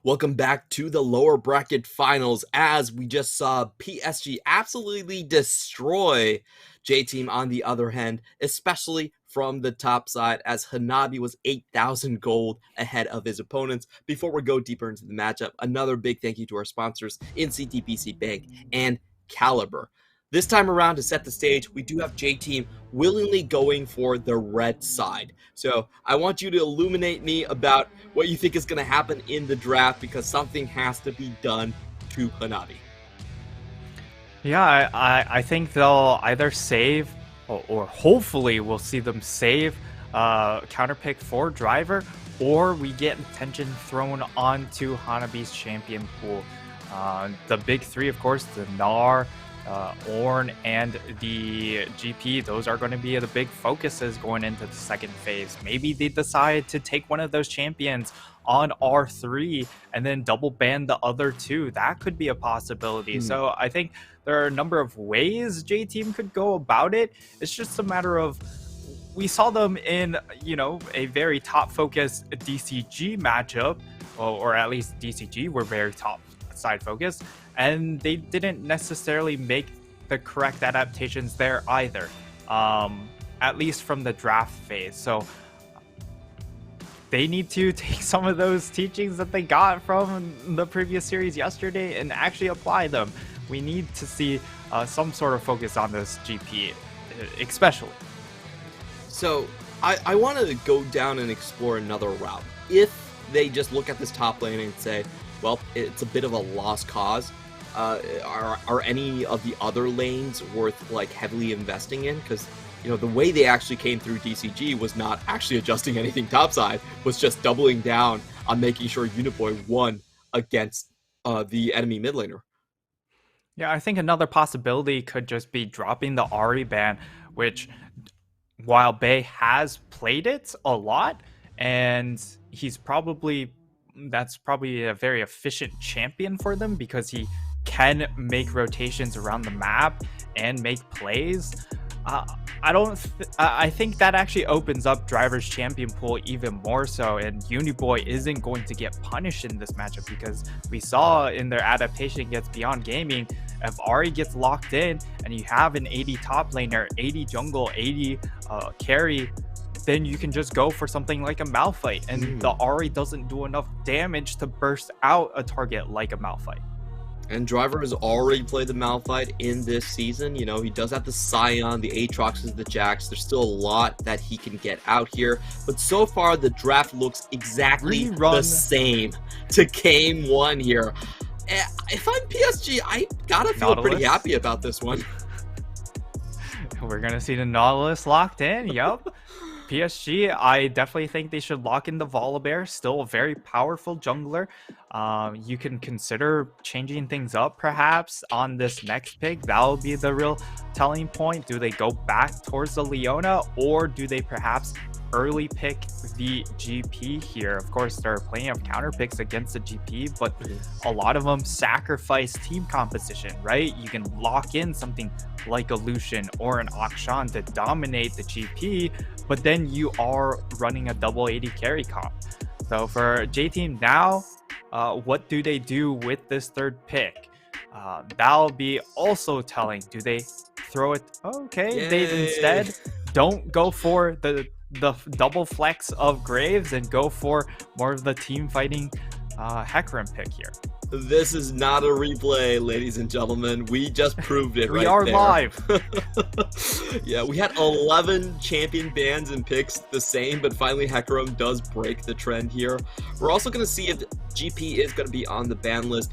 Welcome back to the lower bracket finals as we just saw PSG absolutely destroy J-Team on the other hand, especially from the top side as Hanabi was 8,000 gold ahead of his opponents. Before we go deeper into the matchup, another big thank you to our sponsors in CTBC Bank and Caliber. This time around to set the stage, we do have J-Team willingly going for the red side. So I want you to illuminate me about what you think is going to happen in the draft because something has to be done to Hanabi. Yeah, I think they'll either save or hopefully we'll see them save counterpick for driver, or we get attention thrown onto Hanabi's champion pool. The big three, of course, the Gnar, Ornn, and the GP, those are going to be the big focuses going into the second phase. Maybe they decide to take one of those champions on R3 and then double ban the other two. That could be a possibility. So I think there are a number of ways J-Team could go about it. It's just a matter of, we saw them in, a very top-focused DCG matchup, or at least DCG were very top side focused, and they didn't necessarily make the correct adaptations there either, at least from the draft phase. So they need to take some of those teachings that they got from the previous series yesterday and actually apply them. We need to see some sort of focus on this GP, especially. So I want to go down and explore another route. If they just look at this top lane and say, well, it's a bit of a lost cause, are any of the other lanes worth like heavily investing in? Because the way they actually came through DCG was not actually adjusting anything topside, was just doubling down on making sure Uniboy won against the enemy mid laner. Yeah, I think another possibility could just be dropping the Ahri ban, which, while Bay has played it a lot, and that's probably a very efficient champion for them because he can make rotations around the map and make plays. I think that actually opens up Driver's champion pool even more so, and Uniboy isn't going to get punished in this matchup because we saw in their adaptation against Beyond Gaming, if Ahri gets locked in and you have an 80 top laner, 80 jungle, 80 carry, then you can just go for something like a Malphite, and the Ahri doesn't do enough damage to burst out a target like a Malphite. And Driver has already played the Malphite in this season. He does have the Scion, the Aatroxes, the Jax. There's still a lot that he can get out here. But so far, the draft looks exactly the same to game one here. If I'm PSG, I gotta feel pretty happy about this one. We're gonna see the Nautilus locked in, yup. PSG, I definitely think they should lock in the Volibear, still a very powerful jungler. You can consider changing things up perhaps on this next pick. That'll be the real telling point. Do they go back towards the Leona, or do they perhaps early pick the GP here? Of course, there are plenty of counter picks against the GP, but a lot of them sacrifice team composition, right? You can lock in something like a Lucian or an Akshan to dominate the GP, but then you are running a double 80 carry comp. So for J-Team now, what do they do with this third pick? That'll be also telling. Do they throw it? Okay, Yay. They instead don't go for the double flex of Graves and go for more of the team fighting Hecarim pick here. This is not a replay, ladies and gentlemen. We just proved it. We are live. Yeah, we had 11 champion bans and picks the same, but finally Hecarim does break the trend here. We're also going to see if GP is going to be on the ban list.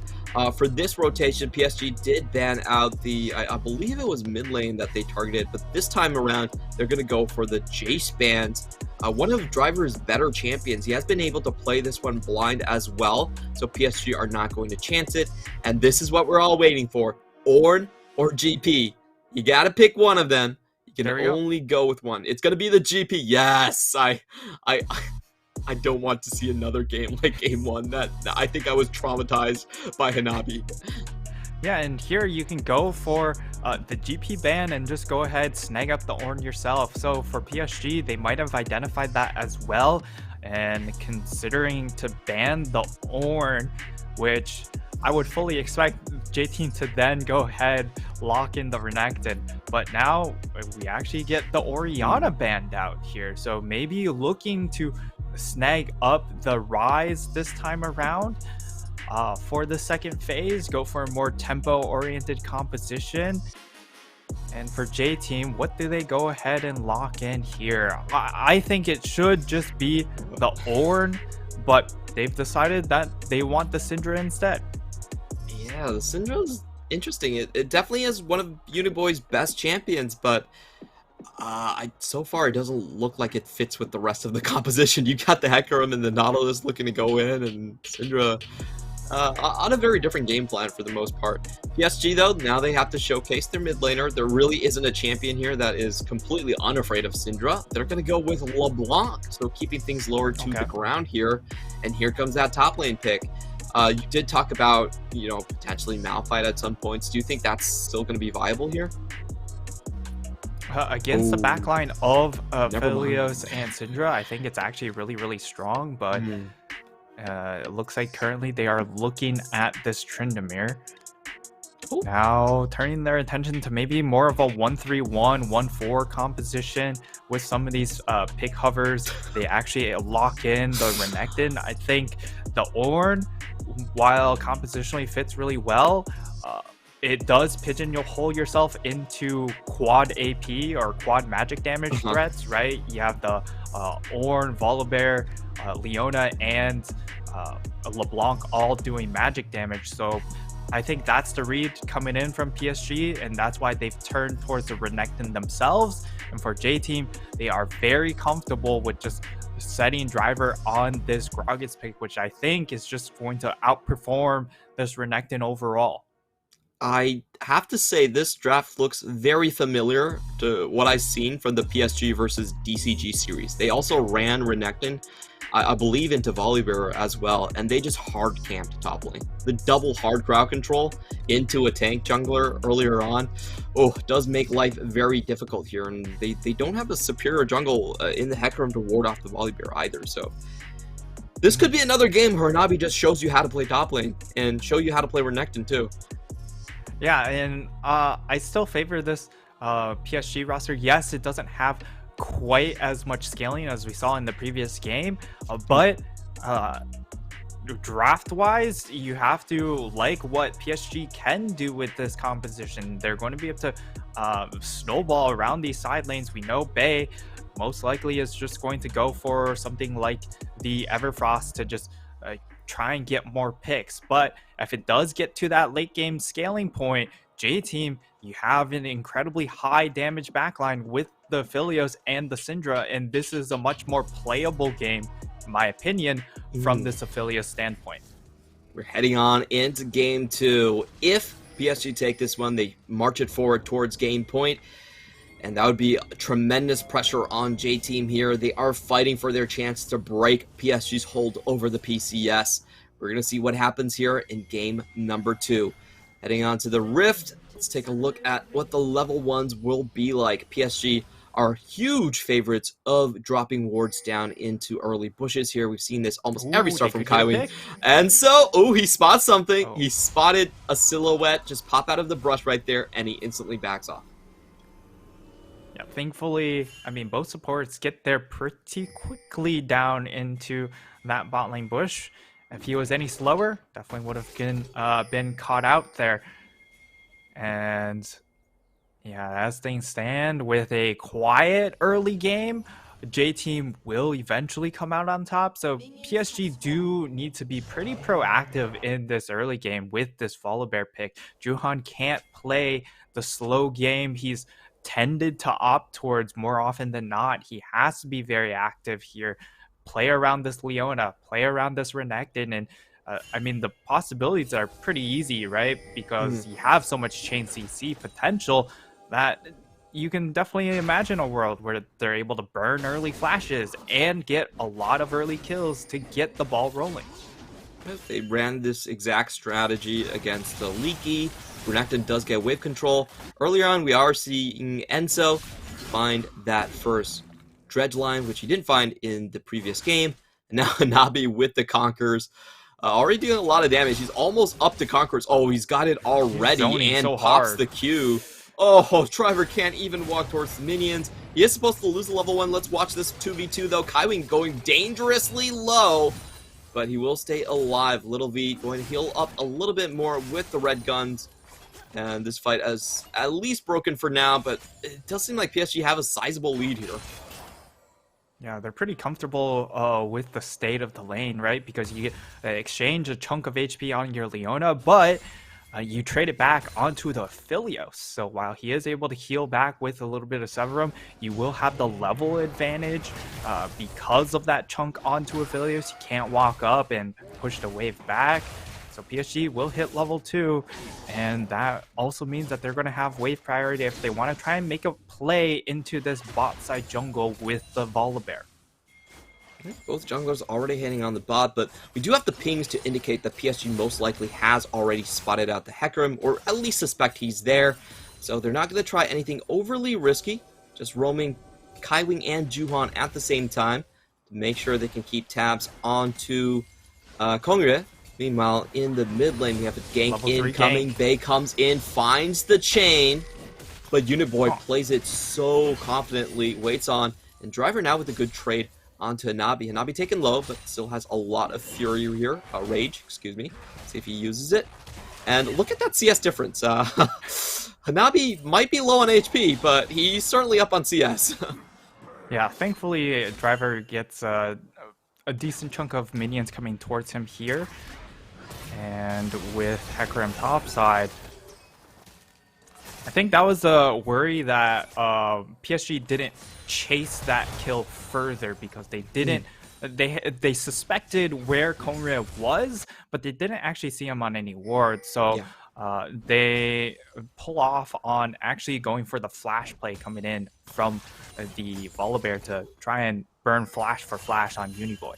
For this rotation, PSG did ban out the, I believe it was mid lane that they targeted, but this time around, they're going to go for the Jace bans. One of Driver's better champions. He has been able to play this one blind as well, so PSG are not going to chance it. And this is what we're all waiting for. Ornn or GP. You got to pick one of them. You can only go with one. It's going to be the GP. Yes! I don't want to see another game like game one. That I think I was traumatized by Hanabi. Yeah, and here you can go for the GP ban and just go ahead, snag up the Ornn yourself. So for PSG, they might have identified that as well. And considering to ban the Ornn, which I would fully expect J-Team to then go ahead, lock in the Renekton. But now we actually get the Orianna banned out here. So maybe looking to snag up the Rise this time around. For the second phase, go for a more tempo-oriented composition. And for J-Team, what do they go ahead and lock in here? I think it should just be the Ornn, but they've decided that they want the Syndra instead. Yeah, the Syndra's interesting. It definitely is one of Uniboy's best champions, but so far it doesn't look like it fits with the rest of the composition. You got the Hecarim and the Nautilus looking to go in, and Syndra on a very different game plan for the most part. PSG, though, now they have to showcase their mid laner. There really isn't a champion here that is completely unafraid of Syndra. They're going to go with LeBlanc, so keeping things lower to the ground here. And here comes that top lane pick. You did talk about, potentially Malphite at some points. Do you think that's still going to be viable here? Against the backline of Philios and Syndra, I think it's actually really, really strong, but it looks like currently they are looking at this Tryndamere. Now turning their attention to maybe more of a 1-3-1, 1-4 composition with some of these pick hovers. They actually lock in the Renekton. I think the Ornn, while compositionally fits really well, it does pigeonhole yourself into quad AP or quad magic damage threats, right? You have the Ornn, Volibear, Leona, and LeBlanc all doing magic damage. So I think that's the read coming in from PSG, and that's why they've turned towards the Renekton themselves. And for J-Team, they are very comfortable with just setting driver on this Gragas pick, which I think is just going to outperform this Renekton overall. I have to say this draft looks very familiar to what I've seen from the PSG versus DCG series. They also ran Renekton, I believe, into Volibear as well, and they just hard camped top lane. The double hard crowd control into a tank jungler earlier on, does make life very difficult here, and they don't have a superior jungle in the Hecarim to ward off the Volibear either, so this could be another game where Hanabi just shows you how to play top lane and show you how to play Renekton too. Yeah, and I still favor this PSG roster. Yes, it doesn't have quite as much scaling as we saw in the previous game, but draft-wise, you have to like what PSG can do with this composition. They're going to be able to snowball around these side lanes. We know Bay most likely is just going to go for something like the Everfrost to just try and get more picks. But if it does get to that late game scaling point, J-Team, you have an incredibly high damage backline with the Philios and the Syndra, and this is a much more playable game, in my opinion, from this Philios standpoint. We're heading on into game 2. If PSG take this one, they march it forward towards game point, and that would be tremendous pressure on J-Team here. They are fighting for their chance to break PSG's hold over the PCS. We're going to see what happens here in game number 2. Heading on to the Rift, let's take a look at what the level 1s will be like. PSG are huge favorites of dropping wards down into early bushes here. We've seen this almost every start from Kaiwing. And so, he spots something. He spotted a silhouette just pop out of the brush right there, and he instantly backs off. Yeah, thankfully, both supports get there pretty quickly down into that bot lane bush. If he was any slower, definitely would have been caught out there. And yeah, as things stand, with a quiet early game, J-Team will eventually come out on top. So PSG do need to be pretty proactive in this early game with this Volibear pick. Juhan can't play the slow game he's tended to opt towards more often than not. He has to be very active here. Play around this Leona, play around this Renekton, and the possibilities are pretty easy, right? Because you have so much chain CC potential that you can definitely imagine a world where they're able to burn early flashes and get a lot of early kills to get the ball rolling. They ran this exact strategy against the Leaky. Brunecton does get wave control. Earlier on, we are seeing Enzo find that first dredge line, which he didn't find in the previous game. And now Hanabi with the Conquerors. Already doing a lot of damage. He's almost up to Conquerors. Oh, he's got it already and so pops hard. the Q. Oh, Driver can't even walk towards the minions. He is supposed to lose the level 1. Let's watch this 2v2 though. Kaiwing going dangerously low, but he will stay alive. Little V going to heal up a little bit more with the red guns. And this fight is at least broken for now, but it does seem like PSG have a sizable lead here. Yeah, they're pretty comfortable with the state of the lane, right? Because you exchange a chunk of HP on your Leona, but you trade it back onto the Philios. So while he is able to heal back with a little bit of Severum, you will have the level advantage because of that chunk onto a Philios. You can't walk up and push the wave back. So PSG will hit level 2, and that also means that they're going to have wave priority if they want to try and make a play into this bot side jungle with the Volibear. Both junglers already hitting on the bot, but we do have the pings to indicate that PSG most likely has already spotted out the Hecarim, or at least suspect he's there. So they're not going to try anything overly risky, just roaming Kaiwing and Juhan at the same time to make sure they can keep tabs onto Kongre. Meanwhile, in the mid lane, we have a gank incoming. Bay comes in, finds the chain, but Unit Boy plays it so confidently, waits on, and Driver now with a good trade onto Hanabi. Hanabi taken low, but still has a lot of fury here. Rage, excuse me. See if he uses it. And look at that CS difference. Hanabi might be low on HP, but he's certainly up on CS. Yeah, thankfully, Driver gets a decent chunk of minions coming towards him here. And with Hecarim topside, I think that was a worry that PSG didn't chase that kill further because they didn't. They suspected where Kongre was, but they didn't actually see him on any ward. So they pull off on actually going for the flash play coming in from the Volibear to try and burn flash for flash on Uniboy.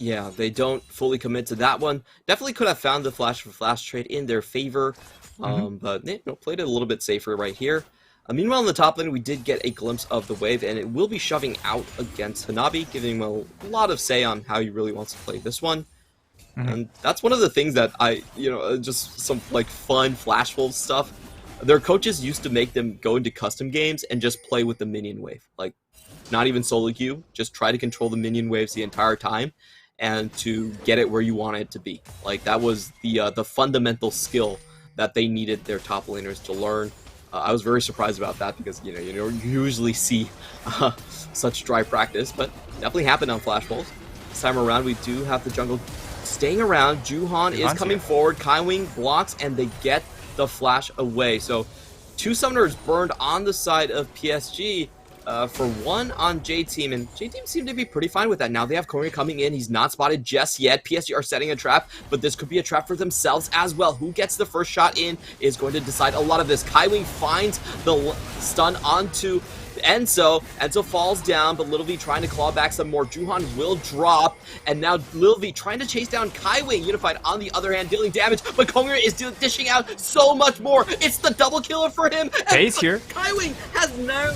Yeah, they don't fully commit to that one. Definitely could have found the flash for flash trade in their favor, but they played it a little bit safer right here. Meanwhile, in the top lane, we did get a glimpse of the wave, and it will be shoving out against Hanabi, giving him a lot of say on how he really wants to play this one. And that's one of the things that just some like fun Flash Wolves stuff. Their coaches used to make them go into custom games and just play with the minion wave. Like, not even solo queue, just try to control the minion waves the entire time and to get it where you want it to be. Like, that was the fundamental skill that they needed their top laners to learn. I was very surprised about that because, you usually see such dry practice, but definitely happened on Flash Wolves. This time around, we do have the jungle staying around. Juhan is coming forward. Kaiwing blocks, and they get the flash away. So, 2 summoners burned on the side of PSG. For 1 on J-Team, and J-Team seem to be pretty fine with that. Now they have Kongre coming in. He's not spotted just yet. PSG are setting a trap, but this could be a trap for themselves as well. Who gets the first shot in is going to decide a lot of this. Kaiwing finds the stun onto Enzo. Enzo falls down, but Little V trying to claw back some more. Juhan will drop, and now Little V trying to chase down Kaiwing. Unified, on the other hand, dealing damage, but Kongre is dishing out so much more. It's the double killer for him. Bay's here. Kaiwing has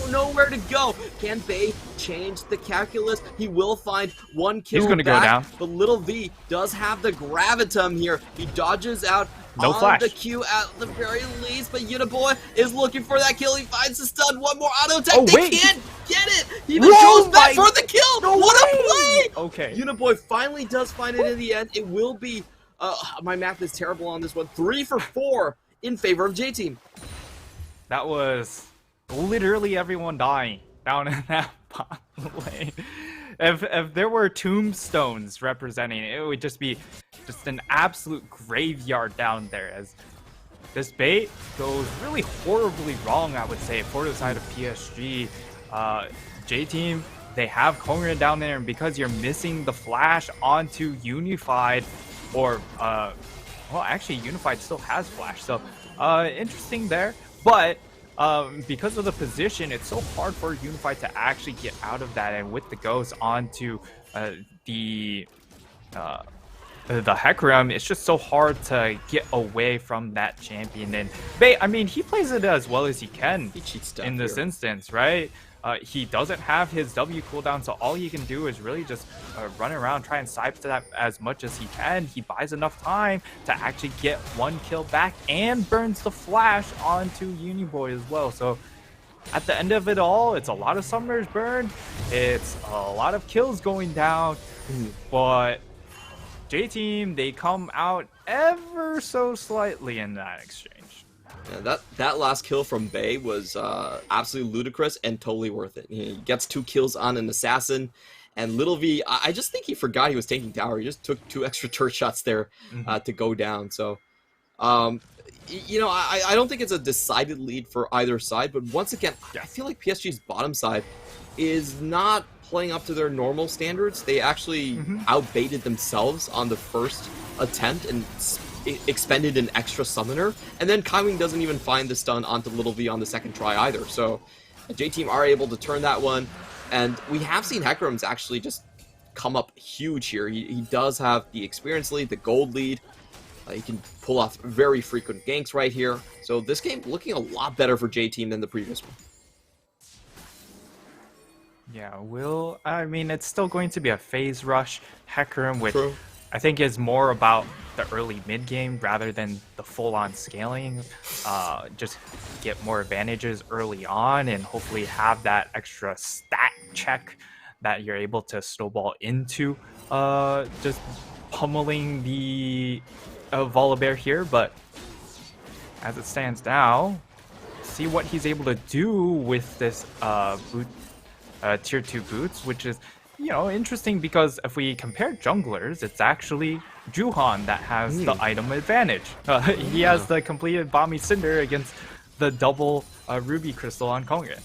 nowhere to go. Can Bay change the calculus? He will find 1 kill. He's going to go down. But Little V does have the gravitum here. He dodges out. No flash. The Q at the very least, but Uniboy is looking for that kill. He finds the stun. 1 more auto attack. Oh, they can't get it. He even goes back for the kill. No what way. a play! Okay. Uniboy finally does find it in the end. It will be. My math is terrible on this one. 3 for 4 in favor of J-Team. That was literally everyone dying down in that bot lane. If there were tombstones representing it, it would just be an absolute graveyard down there, as this bait goes really horribly wrong, I would say, for the side of PSG. J-Team, they have Kongre down there, and because you're missing the flash onto Unified, or, well, actually, Unified still has flash, so interesting there, but because of the position, it's so hard for Unified to actually get out of that, and with the ghost onto the the Hecarim, it's just so hard to get away from that champion. And Bey, I mean, he plays it as well as he can He cheats stuff in this here. instance, right? He doesn't have his W cooldown, so all he can do is really just run around, try and side that as much as he can. He buys enough time to actually get one kill back and burns the flash onto Uniboy as well. So at the end of it all, it's a lot of summoners burned, it's a lot of kills going down, but J-Team, they come out ever so slightly in that exchange. Yeah, that last kill from Bey was absolutely ludicrous and totally worth it. He gets 2 kills on an assassin, and Little V, I just think he forgot he was taking tower. He just took 2 extra turret shots there to go down. So, you know, I don't think it's a decided lead for either side, but once again, I feel like PSG's bottom side is not playing up to their normal standards. They actually outbaited themselves on the first attempt and expended an extra summoner, and then Kaiwing doesn't even find the stun onto Little V on the second try either. So J-Team are able to turn that one, and we have seen Hecarim's actually just come up huge here. He does have the experience lead, the gold lead. He can pull off very frequent ganks right here. So this game looking a lot better for J-Team than the previous one. Yeah, I mean, it's still going to be a phase rush Hecarim, which I think is more about the early mid game rather than the full-on scaling. Just get more advantages early on and hopefully have that extra stat check that you're able to snowball into just pummeling the Volibear here. But as it stands now, see what he's able to do with this tier 2 boots, which is, you know, interesting because if we compare junglers, it's actually Juhan that has the item advantage. He has the completed Bomby Cinder against the double Ruby Crystal on Kongre.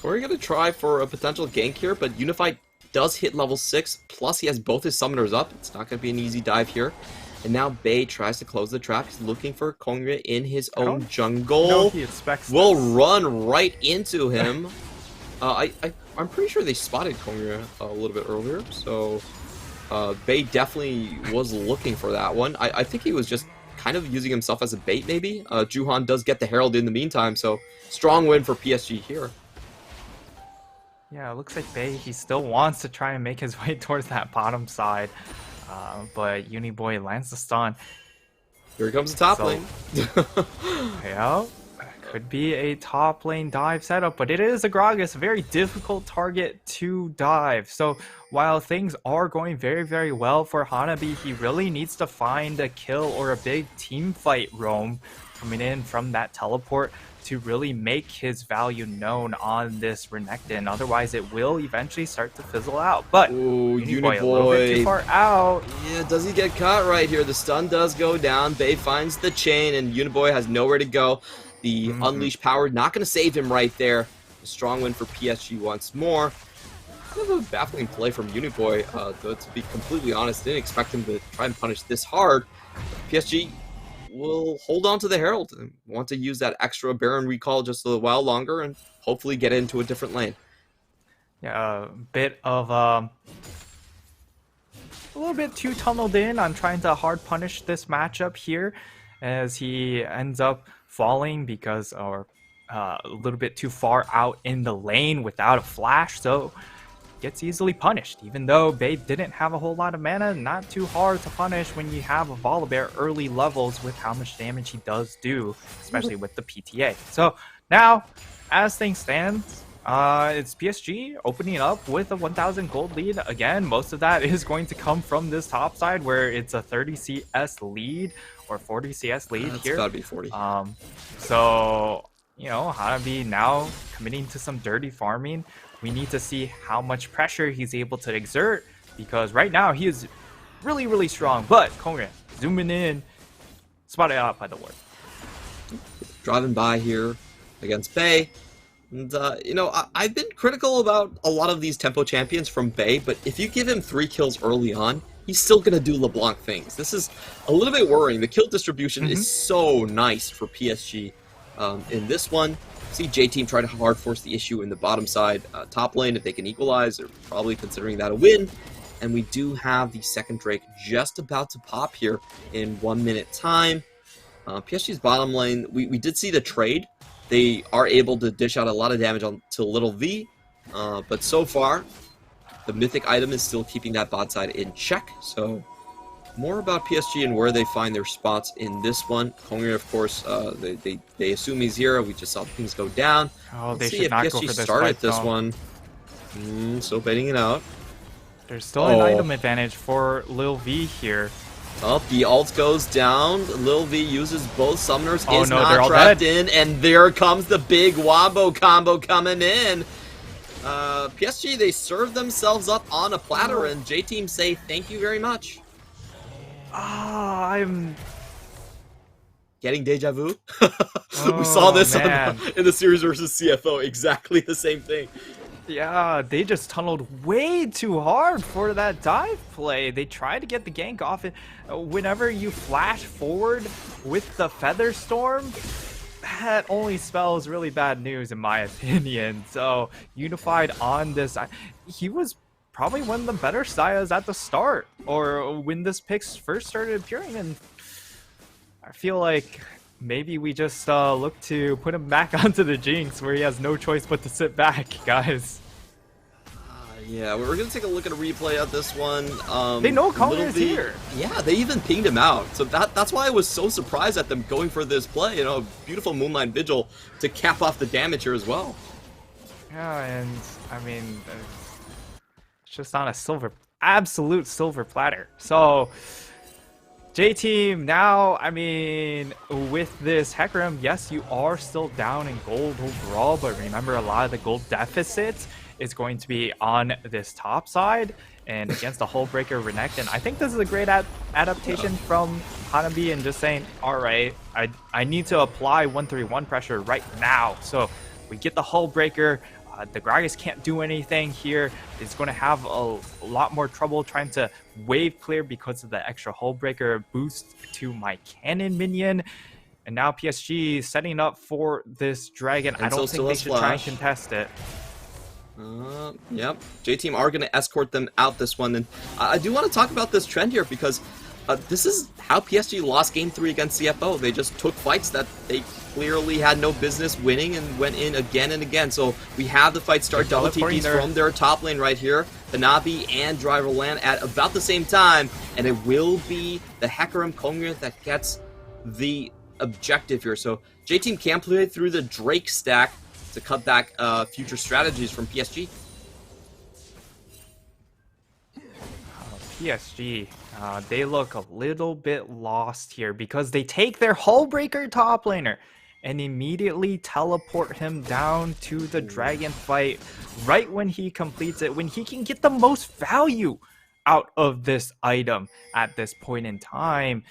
We're going to try for a potential gank here, but Unified does hit level 6, plus he has both his summoners up. It's not going to be an easy dive here. And now Bey tries to close the trap. He's looking for Kongre in his own jungle. No, he expects will run right into him. I'm pretty sure they spotted Kongre a little bit earlier, so Bey definitely was looking for that one. I think he was just kind of using himself as a bait, maybe. Juhan does get the Herald in the meantime, so strong win for PSG here. Yeah, it looks like Bey, he still wants to try and make his way towards that bottom side, but Uniboy lands the stun. Here comes the top lane. Yeah. Could be a top lane dive setup, but it is a Gragas, a very difficult target to dive. So while things are going very, very well for Hanabi, he really needs to find a kill or a big team fight roam coming in from that teleport to really make his value known on this Renekton. Otherwise, it will eventually start to fizzle out. But Uniboy a little bit too far out. Yeah, does he get caught right here? The stun does go down. Bey finds the chain, and Uniboy has nowhere to go. The Unleashed power not going to save him right there. A strong win for PSG once more. Kind of a baffling play from Uniboy, though, to be completely honest. Didn't expect him to try and punish this hard. PSG will hold on to the Herald and want to use that extra Baron recall just a while longer and hopefully get into a different lane. Yeah, a bit of a little bit too tunneled in on trying to hard punish this matchup here, as he ends up falling because a little bit too far out in the lane without a flash, so gets easily punished. Even though Bey didn't have a whole lot of mana, not too hard to punish when you have a Volibear early levels with how much damage he does do, especially with the PTA. So now, as things stand, it's PSG opening up with a 1,000 gold lead. Again, most of that is going to come from this top side where it's a 30 CS lead or 40 CS lead here. It's gotta be 40. So, you know, Hanabi now committing to some dirty farming. We need to see how much pressure he's able to exert, because right now he is really, really strong. But Kongre zooming in, spotted out by the ward. Driving by here against Bey. And, you know, I've been critical about a lot of these tempo champions from Bey, but if you give him 3 kills early on, he's still going to do LeBlanc things. This is a little bit worrying. The kill distribution is so nice for PSG. In this one, see J-Team try to hard force the issue in the bottom side. Top lane, if they can equalize, they're probably considering that a win. And we do have the second Drake just about to pop here in 1 minute time. PSG's bottom lane, we did see the trade. They are able to dish out a lot of damage to Little V. But so far, the mythic item is still keeping that bot side in check. So more about PSG and where they find their spots in this one. Kongir, of course, they assume he's here. We just saw things go down. Oh, Let's they see should if not PSG go for this started fight, this though. one. So baiting it out. There's still an item advantage for Lil V here. Oh, the ult goes down. Lil V uses both summoners. Oh, is no, not they're all trapped dead. in, and there comes the big wombo combo coming in. PSG, they serve themselves up on a platter, and J-Team say thank you very much. Ah, I'm... Getting deja vu? Oh, We saw this man. in the series versus CFO. Exactly the same thing. Yeah, they just tunneled way too hard for that dive play. They tried to get the gank off it. Whenever you flash forward with the Feather Storm, that only spells really bad news in my opinion. So Unified on this, he was probably one of the better Sayas at the start, or when this pick first started appearing, and I feel like maybe we just look to put him back onto the Jinx where he has no choice but to sit back, guys. Yeah, we're going to take a look at a replay of this one. They know Kongir's here. Yeah, they even pinged him out. So that's why I was so surprised at them going for this play. You know, beautiful Moonlight Vigil to cap off the damage here as well. Yeah, and I mean, it's just on a absolute silver platter. So J-Team now, I mean, with this Hecarim, yes, you are still down in gold overall, but remember a lot of the gold deficit is going to be on this top side and against the Hullbreaker Renekton. I think this is a great adaptation from Hanabi and just saying, all right, I need to apply 131 pressure right now. So we get the Hullbreaker. The Gragas can't do anything here. It's going to have a lot more trouble trying to wave clear because of the extra Hullbreaker boost to my cannon minion. And now PSG setting up for this dragon. And I don't think they should try and contest it. Yep. J-Team are going to escort them out this one. And I do want to talk about this trend here because this is how PSG lost Game 3 against CFO. They just took fights that they clearly had no business winning and went in again and again. So we have the fight start double TPs from their top lane right here. Hanabi and Driver land at about the same time. And it will be the Hecarim Kongir that gets the objective here. So J-Team can play through the Drake stack to cut back future strategies from PSG. PSG, they look a little bit lost here because they take their Hullbreaker top laner and immediately teleport him down to the dragon fight right when he completes it, when he can get the most value out of this item at this point in time.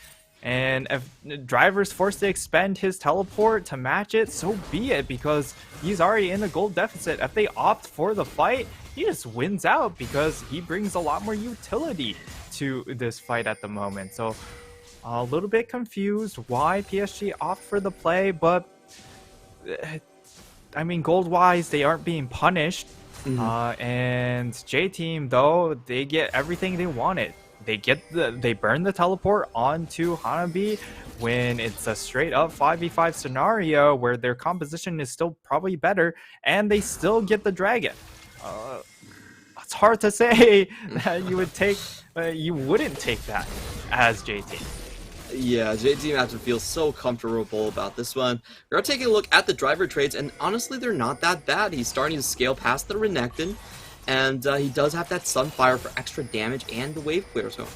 And if Driver's forced to expend his teleport to match it, so be it, because he's already in a gold deficit. If they opt for the fight, he just wins out because he brings a lot more utility to this fight at the moment. So a little bit confused why PSG opt for the play, but I mean, gold-wise, they aren't being punished. And J-Team, though, they get everything they wanted. They burn the teleport onto Hanabi when it's a straight up 5v5 scenario where their composition is still probably better, and they still get the dragon. It's hard to say that you would take, you wouldn't take that as J-Team. Yeah, J-Team has to feel so comfortable about this one. We're taking a look at the driver trades, and honestly, they're not that bad. He's starting to scale past the Renekton. And he does have that Sunfire for extra damage and the wave clear. So,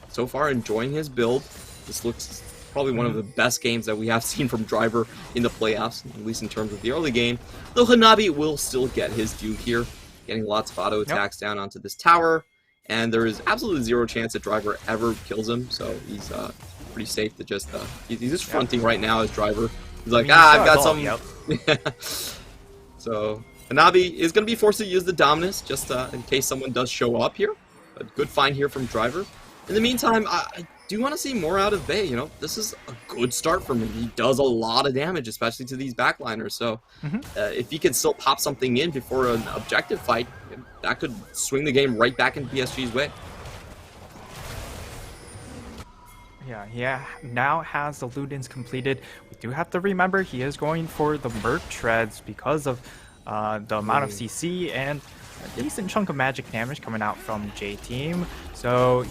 so far, enjoying his build. This looks probably one of the best games that we have seen from Driver in the playoffs, at least in terms of the early game. Though Hanabi will still get his due here, getting lots of auto attacks down onto this tower. And there is absolutely zero chance that Driver ever kills him. So he's pretty safe to just... he's just fronting right now as Driver. He's like, I've got some... So... Hanabi is going to be forced to use the Dominus just in case someone does show up here. A good find here from Driver. In the meantime, I do want to see more out of Bay. You know, this is a good start for him. He does a lot of damage, especially to these backliners. So if he can still pop something in before an objective fight, that could swing the game right back in PSG's way. Yeah, now has the Ludens completed. We do have to remember he is going for the Merc Treads because of the amount of Oh. CC and a decent chunk of magic damage coming out from J Team. So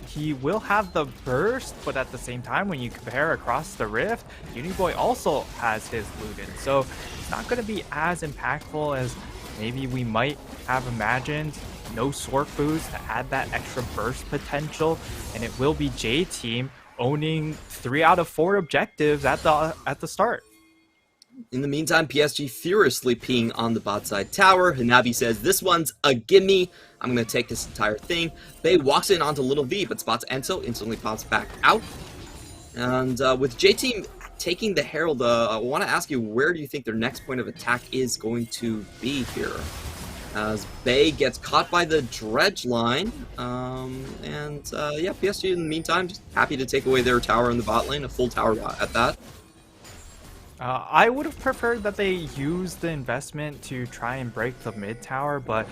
he will have the burst, but at the same time, when you compare across the rift, Uniboy also has his Ludens. So it's not going to be as impactful as maybe we might have imagined. No Swark boost to add that extra burst potential, and it will be J Team owning 3 out of 4 objectives at the start. In the meantime, PSG furiously peeing on the bot side tower. Hanabi says, this one's a gimme. I'm going to take this entire thing. Bay walks in onto Little V, but spots Enso, instantly pops back out. And with J-Team taking the Herald, I want to ask you, where do you think their next point of attack is going to be here? As Bay gets caught by the dredge line. Yeah, PSG in the meantime, just happy to take away their tower in the bot lane, a full tower at that. I would have preferred that they use the investment to try and break the mid tower, but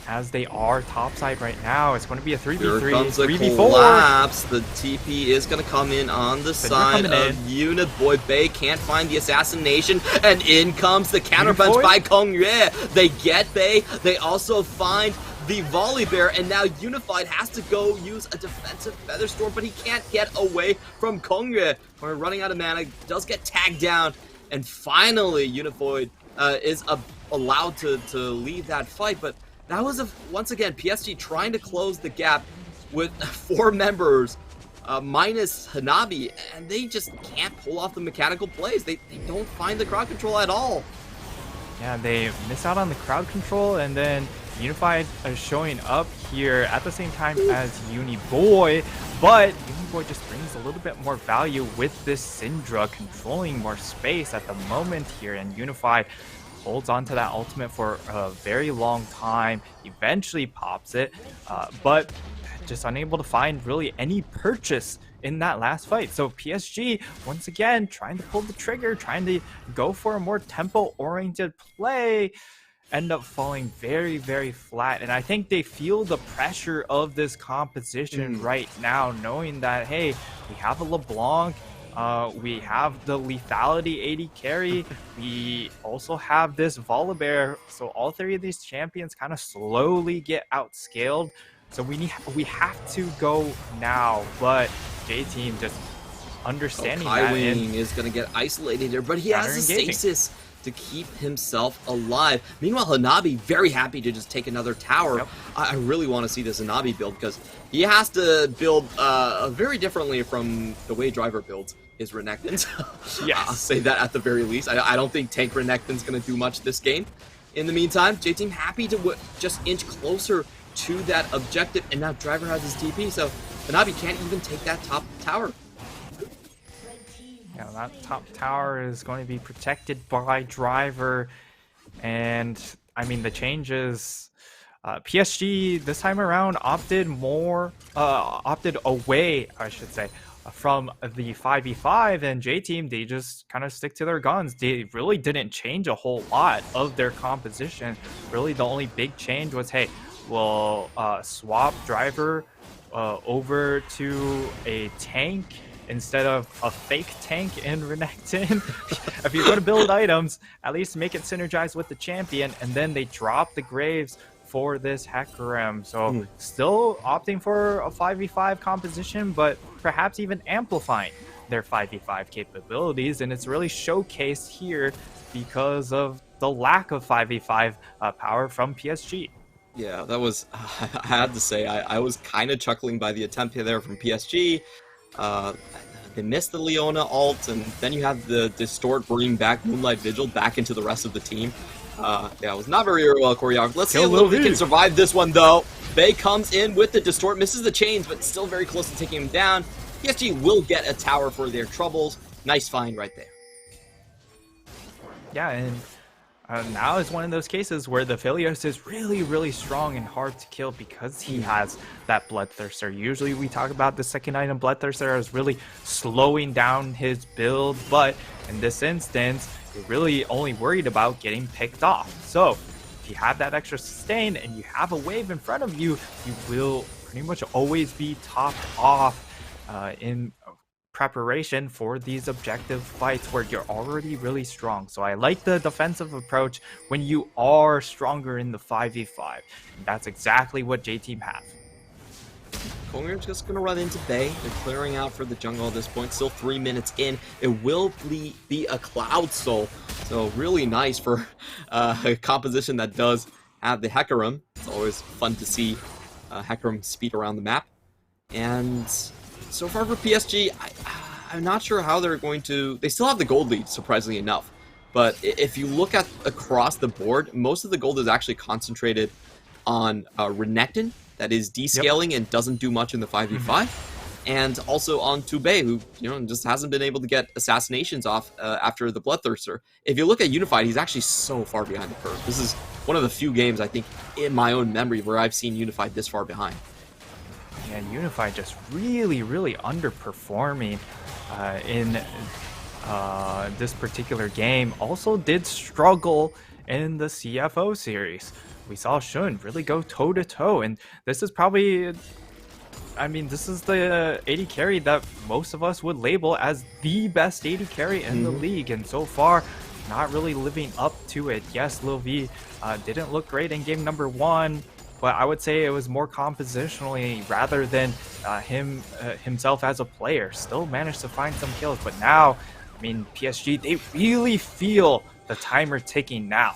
as they are topside right now, it's going to be a 3v3, Here comes a 3v4. collapse. The TP is going to come in on the side of Unit. Boy, Bay can't find the assassination, and in comes the counterpunch by Kong Yue. They get Bay. They also find the volley bear, and now Unified has to go use a defensive feather storm, but he can't get away from Kong Yue. We're running out of mana, does get tagged down, and finally Unified is allowed to leave that fight, but that was, once again, PSG trying to close the gap with 4 members minus Hanabi, and they just can't pull off the mechanical plays. They don't find the crowd control at all. Yeah, they miss out on the crowd control, and then Unified is showing up here at the same time as Uniboy, but Uniboy just brings a little bit more value with this Syndra controlling more space at the moment here, and Unified holds on to that ultimate for a very long time, eventually pops it, but just unable to find really any purchase in that last fight. So PSG, once again, trying to pull the trigger, trying to go for a more tempo-oriented play, end up falling very, very flat. And I think they feel the pressure of this composition right now, knowing that, hey, we have a LeBlanc, we have the lethality AD carry, we also have this Volibear, so all 3 of these champions kind of slowly get outscaled. So we have to go now, but J-Team just understanding that. Wing is going to get isolated here, but he has a stasis to keep himself alive. Meanwhile, Hanabi very happy to just take another tower. Yep. I really want to see this Hanabi build because he has to build very differently from the way Driver builds his Renekton. Yes. I'll say that at the very least. I don't think Tank Renekton's going to do much this game. In the meantime, J-Team happy to just inch closer to that objective, and now Driver has his TP, so Hanabi can't even take that top tower. Yeah, that top tower is going to be protected by Driver, and I mean the changes. PSG this time around opted away, I should say, from the 5v5, and J-Team, they just kind of stick to their guns. They really didn't change a whole lot of their composition. Really, the only big change was, hey, we'll swap Driver over to a tank instead of a fake tank in Renekton. If you're going to build items, at least make it synergize with the champion, and then they drop the Graves for this Hecarim. So still opting for a 5v5 composition, but perhaps even amplifying their 5v5 capabilities, and it's really showcased here because of the lack of 5v5 power from PSG. Yeah, that was, I had to say, I was kind of chuckling by the attempt there from PSG. They missed the Leona ult, and then you have the Distort bringing back Moonlight Vigil back into the rest of the team. Yeah, it was not very well choreographed. Let's see if Little V can survive this one, though. Bay comes in with the Distort, misses the chains, but still very close to taking him down. PSG will get a tower for their troubles. Nice find right there. Yeah, and now is one of those cases where the Philios is really, really strong and hard to kill because he has that Bloodthirster. Usually we talk about the second item, Bloodthirster, as really slowing down his build, but in this instance, you're really only worried about getting picked off. So if you have that extra sustain and you have a wave in front of you, you will pretty much always be topped off. in preparation for these objective fights where you're already really strong. So I like the defensive approach when you are stronger in the 5v5. And that's exactly what J-Team have. Kong'er's just going to run into Bay. They're clearing out for the jungle at this point. Still 3 minutes in. It will be a Cloud Soul. So really nice for a composition that does have the Hecarim. It's always fun to see Hecarim speed around the map. And so far for PSG, I'm not sure how they're going to... They still have the gold lead, surprisingly enough. But if you look at across the board, most of the gold is actually concentrated on Renekton, that is descaling and doesn't do much in the 5v5. And also on Tubei, who just hasn't been able to get assassinations off after the Bloodthirster. If you look at Unified, he's actually so far behind the curve. This is one of the few games, I think, in my own memory where I've seen Unified this far behind. Yeah, Unified just really, really underperforming in this particular game. Also did struggle in the CFO series. We saw Shun really go toe-to-toe, and this is probably... I mean, this is the AD carry that most of us would label as the best AD carry in the league, and so far, not really living up to it. Yes, Lil V didn't look great in game number 1, but I would say it was more compositionally rather than himself as a player. Still managed to find some kills, but now, I mean, PSG, they really feel the timer ticking now.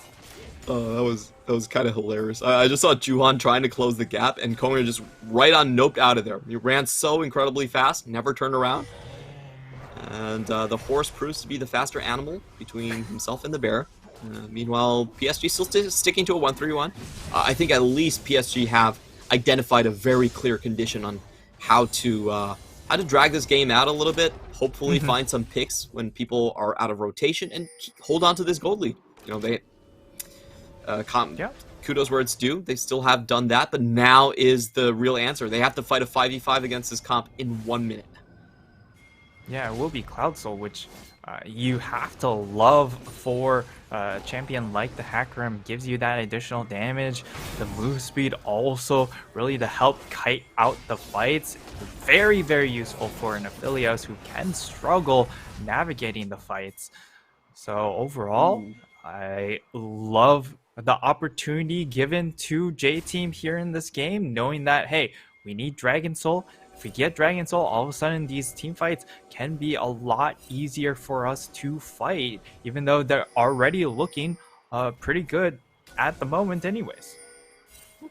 Oh, that was kind of hilarious. I just saw Juhan trying to close the gap, and Kong'er just right on noped out of there. He ran so incredibly fast, never turned around. And the horse proves to be the faster animal between himself and the bear. Meanwhile, PSG still sticking to a 1-3-1. I think at least PSG have identified a very clear condition on how to drag this game out a little bit. Hopefully find some picks when people are out of rotation and hold on to this gold lead. They... Kudos where it's due. They still have done that, but now is the real answer. They have to fight a 5v5 against this comp in 1 minute. Yeah, it will be Cloud Soul, which you have to love for a champion like the Hecarim. Gives you that additional damage. The move speed also really to help kite out the fights. Very, very useful for an Aphelios who can struggle navigating the fights. So overall, I love the opportunity given to J-Team here in this game, knowing that, hey, we need Dragon Soul. If we get Dragon Soul, all of a sudden these team fights can be a lot easier for us to fight, even though they're already looking pretty good at the moment anyways.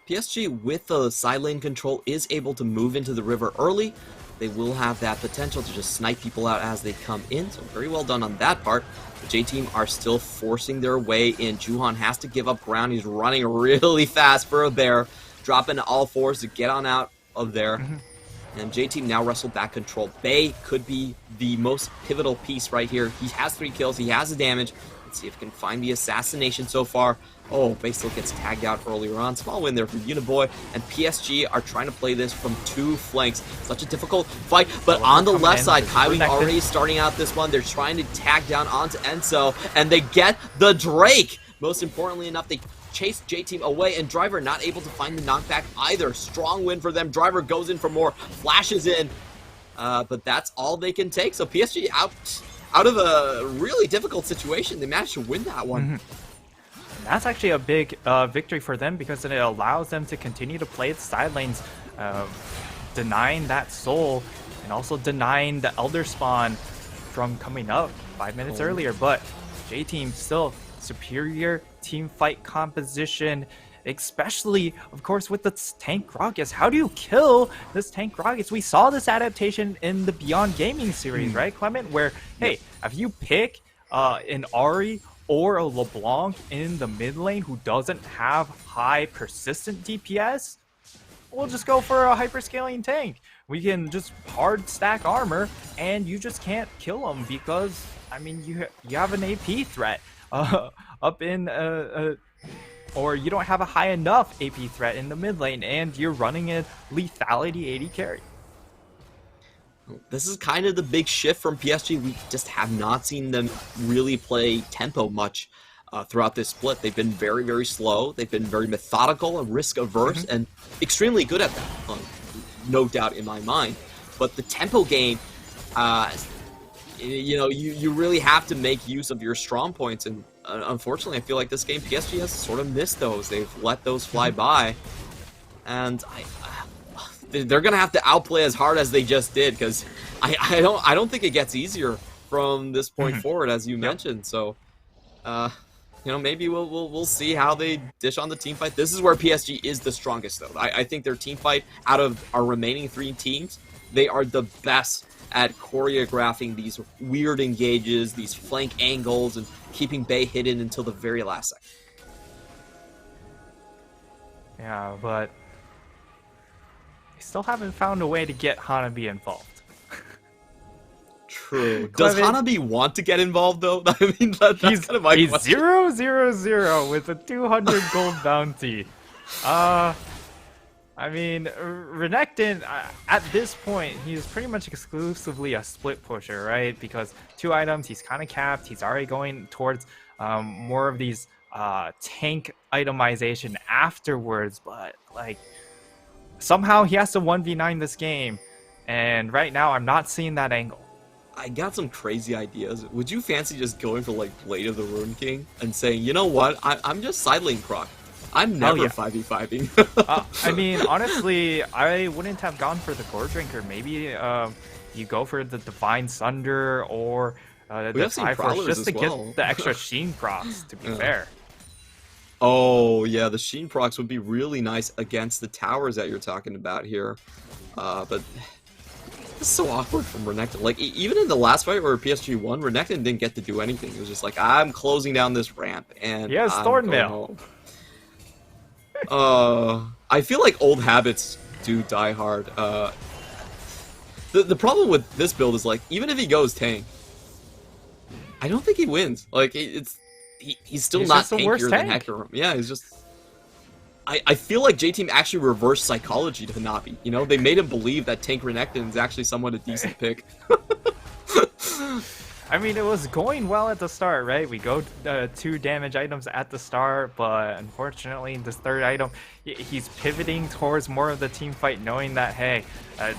PSG, with the side lane control, is able to move into the river early. They will have that potential to just snipe people out as they come in, so very well done on that part. The J-Team are still forcing their way in. Juhan has to give up ground. He's running really fast for a bear, dropping all fours to get on out of there. And J-Team now wrestled back control. Bay could be the most pivotal piece right here. He has 3 kills. He has the damage. Let's see if he can find the assassination so far. Oh, Bay still gets tagged out earlier on. Small win there for Uniboy. And PSG are trying to play this from 2 flanks. Such a difficult fight. But on the left side, Kaiwing already starting out this one. They're trying to tag down onto Enso. And they get the Drake. Most importantly enough, they chase J-Team away. And Driver not able to find the knockback either. Strong win for them. Driver goes in for more. Flashes in. But that's all they can take. So PSG out of a really difficult situation. They managed to win that one. That's actually a big victory for them because it allows them to continue to play the side lanes, denying that soul and also denying the Elder Spawn from coming up 5 minutes earlier. But J-Team still superior team fight composition, especially, of course, with the tank Gragas. How do you kill this tank Gragas? We saw this adaptation in the Beyond Gaming series, right, Clement? Where, hey, if you pick an Ahri or a LeBlanc in the mid lane who doesn't have high persistent DPS, we'll just go for a hyperscaling tank. We can just hard stack armor and you just can't kill them because, I mean, you have an AP threat up in or you don't have a high enough AP threat in the mid lane and you're running a lethality AD carry. This is kind of the big shift from PSG. We just have not seen them really play tempo much throughout this split. They've been very, very slow. They've been very methodical and risk-averse and extremely good at that, no doubt in my mind. but the tempo game, you know, you really have to make use of your strong points, and unfortunately, I feel like this game PSG has sort of missed those. They've let those fly by, and they're gonna have to outplay as hard as they just did, because I don't think it gets easier from this point forward, as you mentioned. So, you know, maybe we'll see how they dish on the team fight. This is where PSG is the strongest, though. I think their team fight, out of our remaining 3 teams, they are the best at choreographing these weird engages, these flank angles, and keeping Bay hidden until the very last second. Yeah, but they still haven't found a way to get Hanabi involved. True. Does Hanabi want to get involved, though? I mean, that's kind of my question. He's 0-0-0 with a 200 gold bounty. I mean, Renekton, at this point, he's pretty much exclusively a split pusher, right? Because 2 items, he's kind of capped. He's already going towards more of these tank itemization afterwards. But, like, somehow he has to 1v9 this game. And right now, I'm not seeing that angle. I got some crazy ideas. Would you fancy just going for, like, Blade of the Ruin King and saying, you know what, I'm just side lane Croc. I'm never 5v5ing. I mean, honestly, I wouldn't have gone for the Gore Drinker. Maybe you go for the Divine Sunder or the Triforce just to get the extra Sheen procs, to be fair. Oh, yeah, the Sheen procs would be really nice against the towers that you're talking about here. But it's so awkward from Renekton. Like, even in the last fight where PSG won, Renekton didn't get to do anything. It was just like, I'm closing down this ramp, and he has Thornmail. I feel like old habits do die hard. The problem with this build is, like, even if he goes tank, I don't think he wins. Like, he's still not tankier than Hecarim. Yeah, he's just... I feel like J-Team actually reversed psychology to Hanabi. You know, they made him believe that tank Renekton is actually somewhat a decent pick. I mean, it was going well at the start, right? We go 2 damage items at the start, but unfortunately, this 3rd item, he's pivoting towards more of the team fight, knowing that, hey,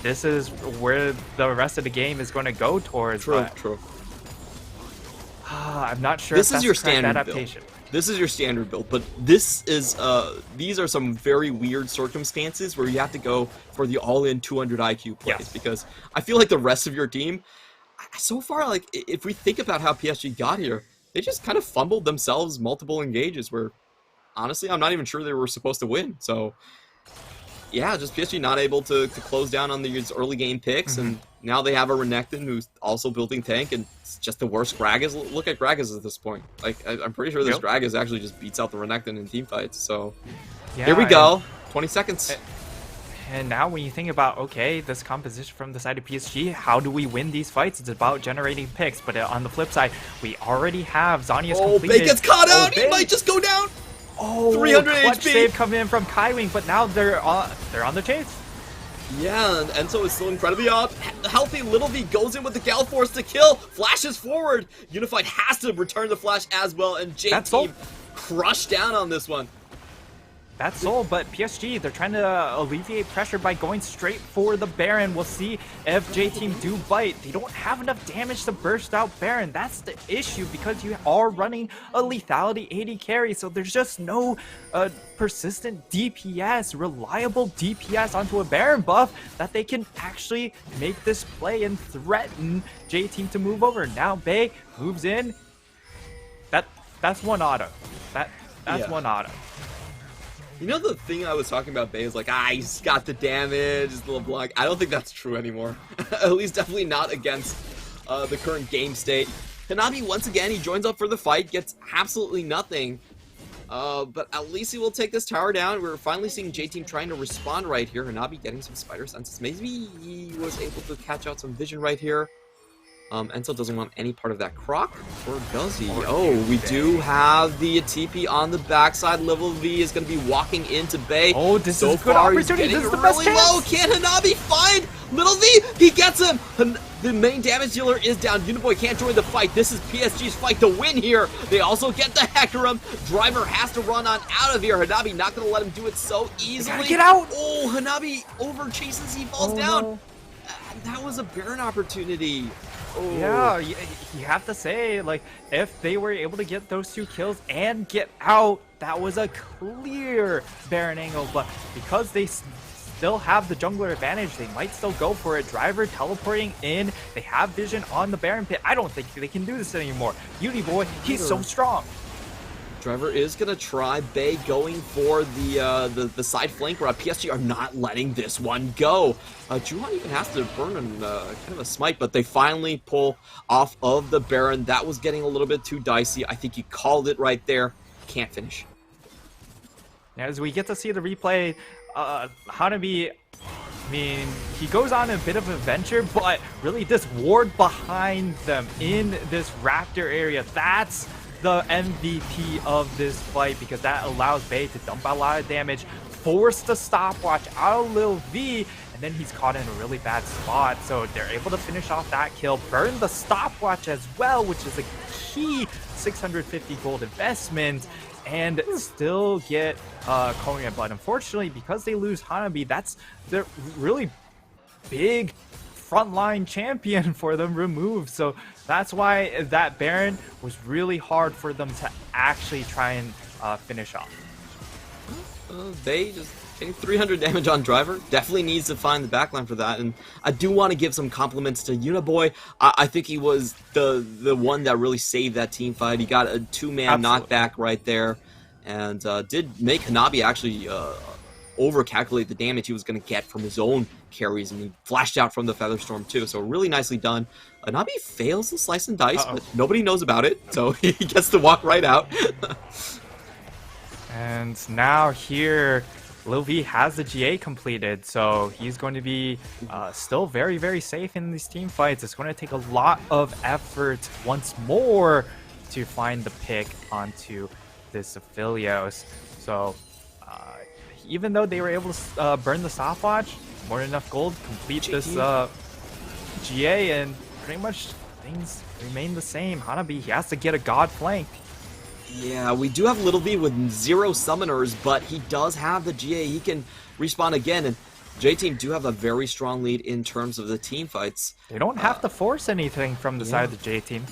this is where the rest of the game is going to go towards. True. I'm not sure this if that's is your the correct standard adaptation. Build. This is your standard build, but this is these are some very weird circumstances where you have to go for the all-in 200 IQ plays, because I feel like the rest of your team, so far, like, if we think about how PSG got here, they just kind of fumbled themselves multiple engages where, honestly, I'm not even sure they were supposed to win. So, yeah, just PSG not able to close down on these early game picks, and now they have a Renekton who's also building tank, and it's just the worst Gragas. Look at Gragas at this point. Like, I'm pretty sure this Gragas actually just beats out the Renekton in team fights. So, here we go. 20 seconds. And now when you think about, okay, this composition from the side of PSG, how do we win these fights? It's about generating picks. But on the flip side, we already have Zhonya's completed. Bay gets caught out! He might just go down! 300 clutch HP! Save coming in from Kaiwing, but now they're on the chase. Yeah, and Enzo is still incredibly healthy. Little V goes in with the Gale Force to kill, flashes forward. Unified has to return the flash as well, and J-Team crushed down on this one. That's Soul, but PSG, they're trying to alleviate pressure by going straight for the Baron. We'll see if J-Team do bite. They don't have enough damage to burst out Baron. That's the issue, because you are running a lethality 80 carry, so there's just no persistent DPS, reliable DPS onto a Baron buff that they can actually make this play and threaten J-Team to move over. Now Bay moves in. That's one auto. That's one auto. You know, the thing I was talking about, Bay, is like, he's got the damage, his little block. I don't think that's true anymore. At least definitely not against the current game state. Hanabi, once again, he joins up for the fight, gets absolutely nothing. But at least he will take this tower down. We're finally seeing J-Team trying to respond right here. Hanabi getting some spider senses. Maybe he was able to catch out some vision right here. Enzo doesn't want any part of that Croc, or does he? Oh, we do have the TP on the backside. Level V is going to be walking into Bay. Oh, this is a good opportunity. This is the best chance. Low. Can Hanabi find Little V? He gets him. The main damage dealer is down. Uniboy can't join the fight. This is PSG's fight to win here. They also get the Hecarim. Driver has to run on out of here. Hanabi not going to let him do it so easily. Get out. Oh, Hanabi over chases. He falls down. No. And that was a Baron opportunity. Oh. Yeah, you have to say, like, if they were able to get those 2 kills and get out, that was a clear Baron angle. But because they still have the jungler advantage, they might still go for it. Driver teleporting in. They have vision on the Baron pit. I don't think they can do this anymore. Beauty Boy, he's so strong. Driver is gonna try. Bay going for the side flank route. PSG are not letting this one go. Juhan even has to burn kind of a smite, but they finally pull off of the Baron. That was getting a little bit too dicey. I think he called it right there. Can't finish. As we get to see the replay, Hanabi, I mean, he goes on a bit of an adventure, but really this ward behind them in this Raptor area, that's the MVP of this fight, because that allows Bay to dump a lot of damage, force the stopwatch out of Lil V, and then he's caught in a really bad spot. So they're able to finish off that kill, burn the stopwatch as well, which is a key 650 gold investment, and still get Korean. But unfortunately, because they lose Hanabi, that's the really big frontline champion for them removed. So that's why that Baron was really hard for them to actually try and finish off. They just getting 300 damage on Driver. Definitely needs to find the backline for that. And I do want to give some compliments to Uniboy. I think he was the one that really saved that team fight. He got a 2-man knockback right there, and did make Hanabi actually over-calculate the damage he was going to get from his own carries, and he flashed out from the Featherstorm too, so really nicely done. Hanabi fails the slice and dice, but nobody knows about it, so he gets to walk right out. And now here, Lil V has the GA completed, so he's going to be still very, very safe in these team fights. It's going to take a lot of effort once more to find the pick onto this Aphelios. So even though they were able to burn the stopwatch, more than enough gold, complete this GA, and pretty much things remain the same. Hanabi, he has to get a god flank. Yeah, we do have Little V with 0 summoners, but he does have the GA. He can respawn again, and J-Team do have a very strong lead in terms of the team fights. They don't have to force anything from the side of the J-Team.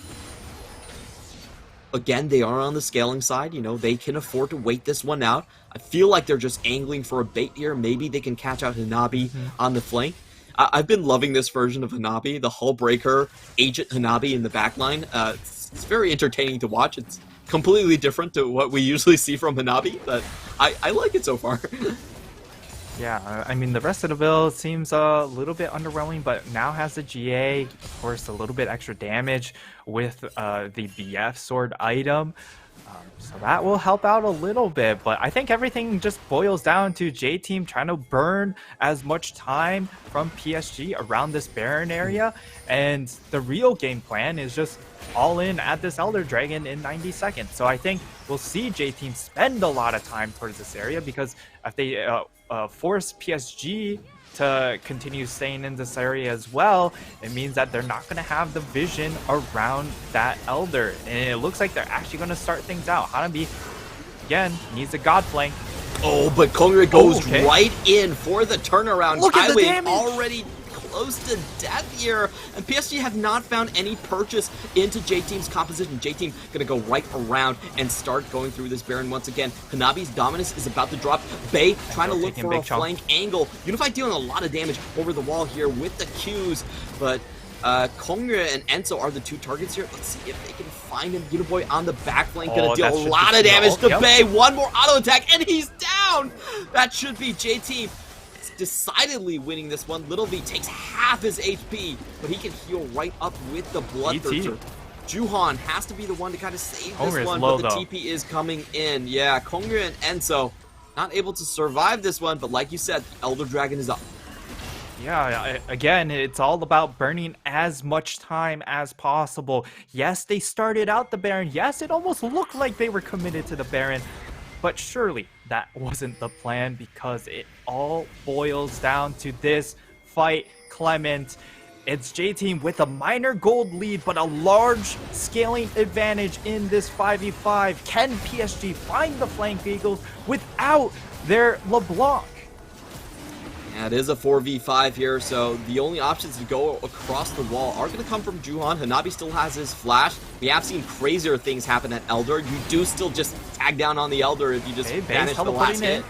Again, they are on the scaling side. You know, they can afford to wait this one out. I feel like they're just angling for a bait here. Maybe they can catch out Hanabi on the flank. I've been loving this version of Hanabi, the Hull Breaker, Agent Hanabi in the backline. It's very entertaining to watch. It's completely different to what we usually see from Hanabi, but I like it so far. Yeah, I mean, the rest of the build seems a little bit underwhelming, but now has the GA, of course, a little bit extra damage with the BF sword item. So that will help out a little bit, but I think everything just boils down to J-Team trying to burn as much time from PSG around this Baron area, and the real game plan is just all in at this Elder Dragon in 90 seconds. So I think we'll see J-Team spend a lot of time towards this area, because if they force PSG to continue staying in this area as well, it means that they're not going to have the vision around that Elder. And it looks like they're actually going to start things out. Hanabi, again, needs a god flank. Oh, but Kongre goes right in for the turnaround. Look at the damage! Already close to death here, and PSG have not found any purchase into J-Team's composition. J-Team gonna go right around and start going through this Baron once again. Hanabi's dominance is about to drop. Bay trying to look for a flank angle. Unified dealing a lot of damage over the wall here with the Qs, but Kongre and Enzo are the 2 targets here. Let's see if they can find him. Uniboy on the back flank, gonna deal a lot of damage to Bay. One more auto attack, and he's down! That should be J-Team decidedly winning this one. Little V takes half his HP, but he can heal right up with the Bloodthirster. Juhan has to be the one to kind of save this one, but the TP is coming in. Yeah, Kongre and Enzo not able to survive this one, but like you said, Elder Dragon is up. Yeah, again, it's all about burning as much time as possible. Yes, they started out the Baron. Yes, it almost looked like they were committed to the Baron, but surely that wasn't the plan, because it all boils down to this fight, Clement. It's J-Team with a minor gold lead, but a large scaling advantage in this 5v5. Can PSG find the flank vehicles without their LeBlanc? Yeah, it is a 4v5 here, so the only options to go across the wall are going to come from Juhan. Hanabi still has his flash. We have seen crazier things happen at Elder. You do still just tag down on the Elder if you just vanish the last hit.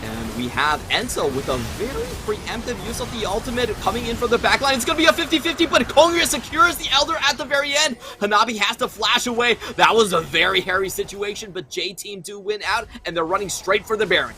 And we have Enzo with a very preemptive use of the ultimate coming in from the backline. It's going to be a 50-50, but Kongria secures the Elder at the very end. Hanabi has to flash away. That was a very hairy situation, but J-Team do win out, and they're running straight for the Baron.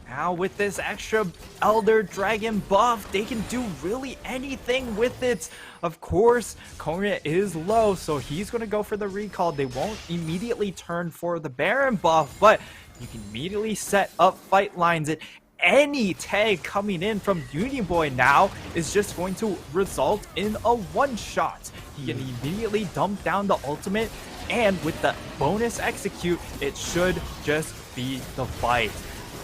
Now with this extra Elder Dragon buff, they can do really anything with it. Of course, Kongria is low, so he's going to go for the recall. They won't immediately turn for the Baron buff, but you can immediately set up fight lines. And any tag coming in from Uniboy now is just going to result in a one-shot. He can immediately dump down the ultimate, and with the bonus execute, it should just be the fight.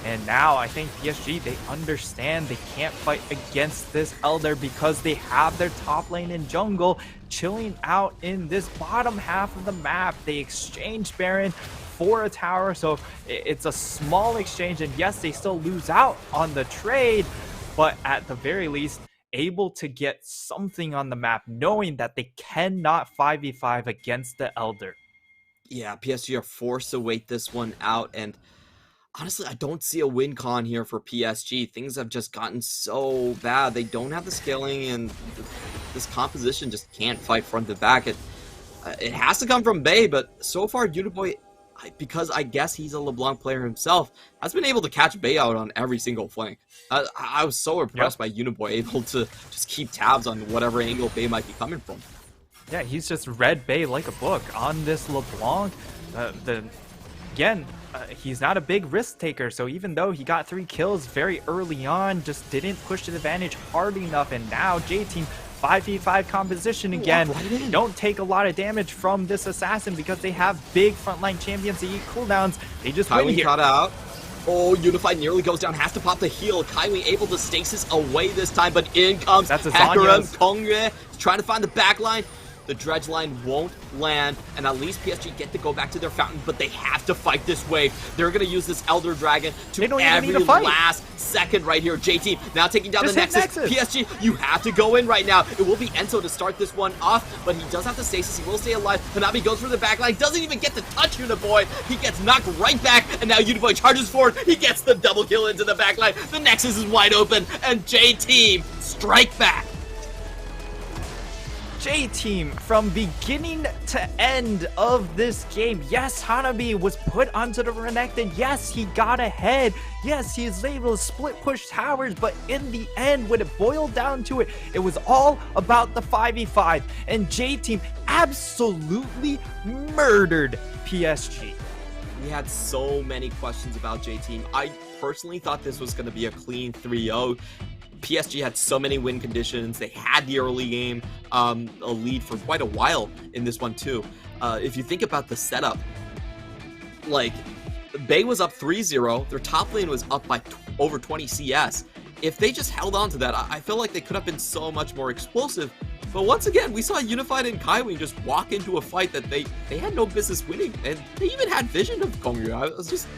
And now I think PSG, they understand they can't fight against this Elder because they have their top lane in jungle chilling out in this bottom half of the map. They exchange Baron for a tower, so it's a small exchange, and yes, they still lose out on the trade, but at the very least, able to get something on the map, knowing that they cannot 5v5 against the Elder. Yeah, PSG are forced to wait this one out, and honestly, I don't see a win con here for PSG. Things have just gotten so bad. They don't have the scaling, and this composition just can't fight front to back. It has to come from Bay, but so far, Uniboy, because I guess he's a LeBlanc player himself, has been able to catch Bay out on every single flank. I was so impressed by Uniboy, able to just keep tabs on whatever angle Bay might be coming from. Yeah, he's just read Bay like a book on this LeBlanc. Again, he's not a big risk taker, so even though he got 3 kills very early on, just didn't push the advantage hard enough, and now J-Team 5v5 composition again. Don't take a lot of damage from this assassin because they have big frontline champions to eat cooldowns. They just win here. Cut out. Oh, Unified nearly goes down, has to pop the heal. Kaiwi able to stasis away this time, but in comes Hakaram. Kongre trying to find the backline. The dredge line won't land, and at least PSG get to go back to their fountain, but they have to fight this wave. They're going to use this Elder Dragon to every last second right here. J-Team now taking down the Nexus. PSG, you have to go in right now. It will be Enzo to start this one off, but he does have to stasis. He will stay alive. Hanabi goes for the backline, doesn't even get to touch Uniboy. He gets knocked right back, and now Uniboy charges forward. He gets the double kill into the backline. The Nexus is wide open, and J-Team strike back. J-Team from beginning to end of this game. Yes, Hanabi was put onto the Renekton. Yes, he got ahead. Yes, he was able to split push towers, but in the end, when it boiled down to it, it was all about the 5v5, and J-Team absolutely murdered PSG. We had so many questions about J-Team. I personally thought this was going to be a clean 3-0. PSG had so many win conditions. They had the early game, a lead for quite a while in this one too. If you think about the setup, like, Bay was up 3-0. Their top lane was up by over 20 CS. If they just held on to that, I feel like they could have been so much more explosive. But once again, we saw Unified and Kaiwi just walk into a fight that they had no business winning. And they even had vision of Kongyu. I was just...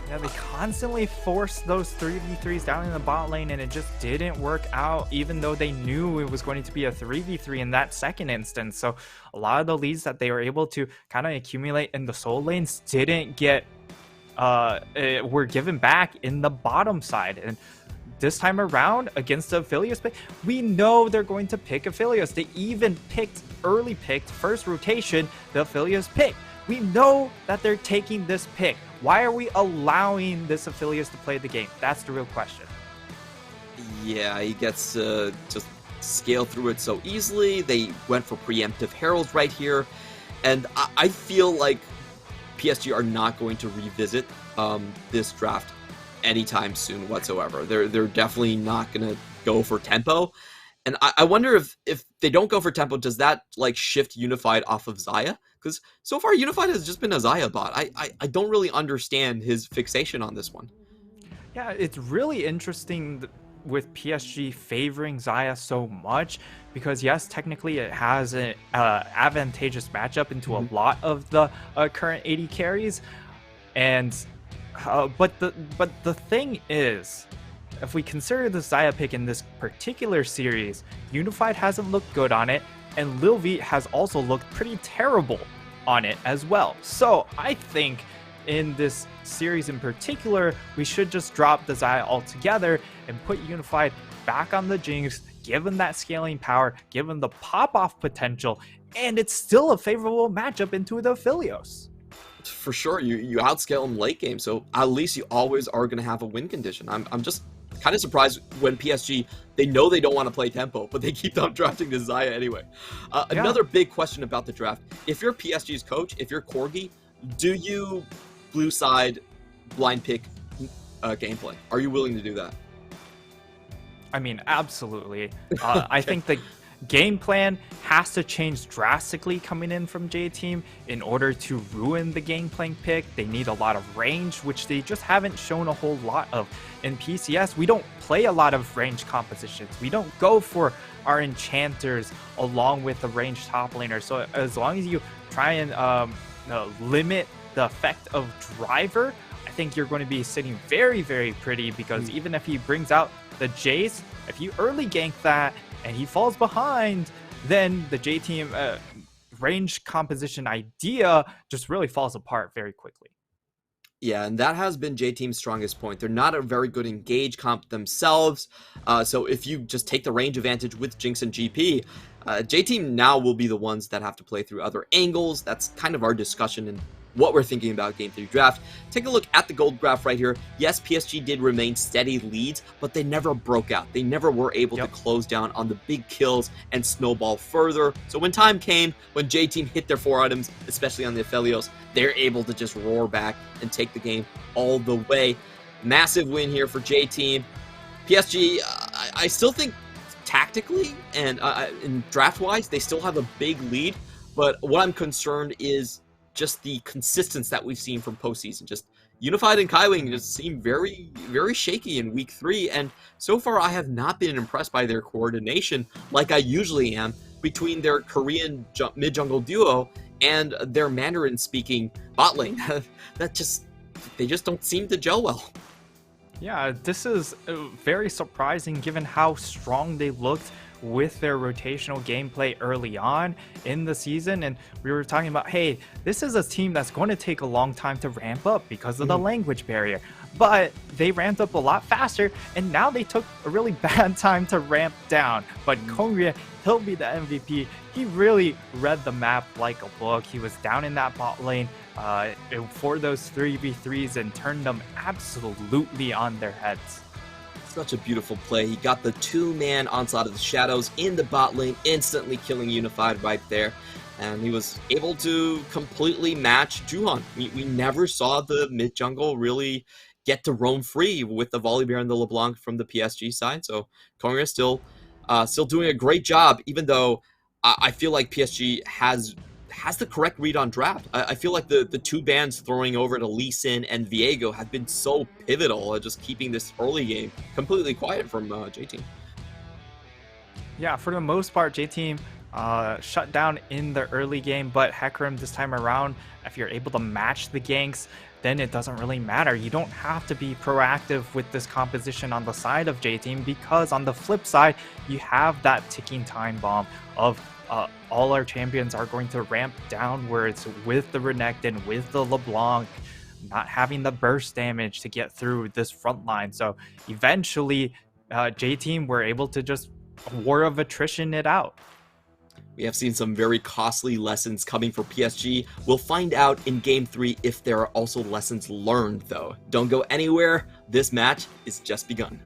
Yeah, they constantly forced those 3v3s down in the bot lane, and it just didn't work out, even though they knew it was going to be a 3v3 in that second instance. So a lot of the leads that they were able to kind of accumulate in the soul lanes didn't get, were given back in the bottom side. And this time around, against the Aphelios pick, we know they're going to pick Aphelios. They even early picked, first rotation, the Aphelios pick. We know that they're taking this pick. Why are we allowing this Aphelios to play the game? That's the real question. Yeah, he gets to just scale through it so easily. They went for preemptive heralds right here. And I feel like PSG are not going to revisit this draft anytime soon whatsoever. They're definitely not going to go for tempo. And I wonder if they don't go for tempo, does that like shift Unified off of Xayah? Because so far Unified has just been a Xayah bot. I don't really understand his fixation on this one. Yeah, it's really interesting with PSG favoring Xayah so much, because yes, technically it has an advantageous matchup into a lot of the current AD carries, and but the thing is, if we consider the Xayah pick in this particular series, Unified hasn't looked good on it, and Lil V has also looked pretty terrible on it as well. So I think in this series in particular, we should just drop the Xayah altogether and put Unified back on the Jinx, give him that scaling power, give him the pop-off potential, and it's still a favorable matchup into the Aphelios. For sure, you outscale him late game, so at least you always are going to have a win condition. I'm just kind of surprised when PSG, they know they don't want to play tempo, but they keep on drafting the Xayah anyway. Another big question about the draft: if you're PSG's coach, if you're Corgi, do you blue side blind pick gameplay? Are you willing to do that? I mean, absolutely. I think the game plan has to change drastically coming in from J-Team in order to ruin the game plan pick. They need a lot of range, which they just haven't shown a whole lot of. In PCS, we don't play a lot of range compositions. We don't go for our enchanters along with the range top laner. So as long as you try and limit the effect of driver, I think you're going to be sitting very, very pretty, because even if he brings out the Jace, if you early gank that and he falls behind, then the J-Team range composition idea just really falls apart very quickly. Yeah, and that has been J-Team's strongest point. They're not a very good engage comp themselves, so if you just take the range advantage with Jinx and GP, J-Team now will be the ones that have to play through other angles. That's kind of our discussion and what we're thinking about Game 3 draft. Take a look at the gold graph right here. Yes, PSG did remain steady leads, but they never broke out. They never were able to close down on the big kills and snowball further. So when time came, when J-Team hit their 4 items, especially on the Aphelios, they're able to just roar back and take the game all the way. Massive win here for J-Team. PSG, I still think tactically and draft-wise, they still have a big lead, but what I'm concerned is just the consistency that we've seen from postseason. Just Unified and Kaiwing just seem very, very shaky in week 3, and so far I have not been impressed by their coordination like I usually am between their Korean mid-jungle duo and their Mandarin-speaking bot lane. They just don't seem to gel well. Yeah, this is very surprising given how strong they looked with their rotational gameplay early on in the season. And we were talking about, hey, this is a team that's going to take a long time to ramp up because of the language barrier. But they ramped up a lot faster, and now they took a really bad time to ramp down. But Kongria, he'll be the MVP. He really read the map like a book. He was down in that bot lane for those 3v3s and turned them absolutely on their heads. Such a beautiful play. He got the 2-man onslaught of the shadows in the bot lane, instantly killing Unified right there. And he was able to completely match Juhan. We never saw the mid-jungle really get to roam free with the Volibear and the LeBlanc from the PSG side. So Kongria still doing a great job, even though I feel like PSG has the correct read on draft. I feel like the 2 bans throwing over to Lee Sin and Viego have been so pivotal at just keeping this early game completely quiet from J-Team. Yeah, for the most part, J-Team shut down in the early game, but Hecarim this time around, if you're able to match the ganks, then it doesn't really matter. You don't have to be proactive with this composition on the side of J-Team, because on the flip side, you have that ticking time bomb of all our champions are going to ramp downwards with the Renekton, with the LeBlanc, not having the burst damage to get through this front line. So eventually, J-Team were able to just war of attrition it out. We have seen some very costly lessons coming for PSG. We'll find out in Game 3 if there are also lessons learned, though. Don't go anywhere. This match is just begun.